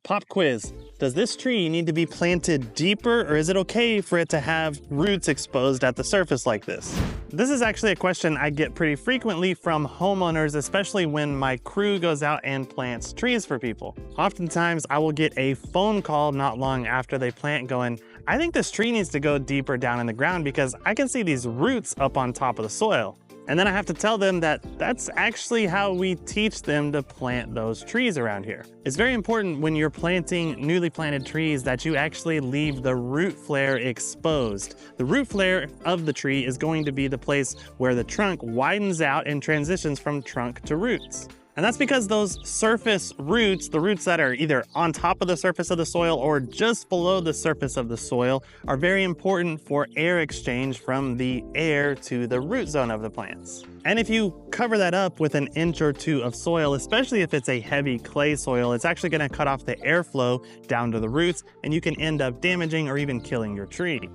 Pop quiz. Does this tree need to be planted deeper, or is it okay for it to have roots exposed at the surface like this? This is actually a question I get pretty frequently from homeowners, especially when my crew goes out and plants trees for people. Oftentimes, I will get a phone call not long after they plant going, I think this tree needs to go deeper down in the ground because I can see these roots up on top of the soil. And then I have to tell them that that's actually how we teach them to plant those trees around here. It's very important when you're planting newly planted trees that you actually leave the root flare exposed. The root flare of the tree is going to be the place where the trunk widens out and transitions from trunk to roots. And that's because those surface roots, the roots that are either on top of the surface of the soil or just below the surface of the soil, are very important for air exchange from the air to the root zone of the plants. And if you cover that up with an inch or two of soil, especially if it's a heavy clay soil, it's actually going to cut off the airflow down to the roots, and you can end up damaging or even killing your tree.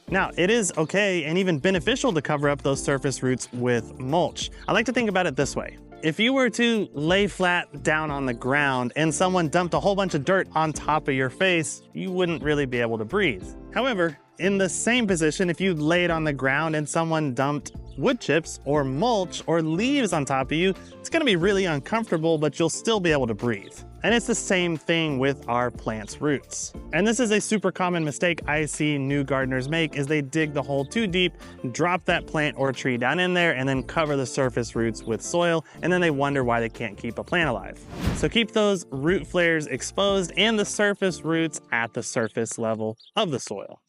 Now, it is okay and even beneficial to cover up those surface roots with mulch. I like to think about it this way. If you were to lay flat down on the ground and someone dumped a whole bunch of dirt on top of your face, you wouldn't really be able to breathe. However, in the same position, if you laid on the ground and someone dumped wood chips or mulch or leaves on top of you, it's gonna be really uncomfortable, but you'll still be able to breathe. And it's the same thing with our plant's roots. And this is a super common mistake I see new gardeners make, is they dig the hole too deep, drop that plant or tree down in there, and then cover the surface roots with soil, and then they wonder why they can't keep a plant alive. So keep those root flares exposed and the surface roots at the surface level of the soil.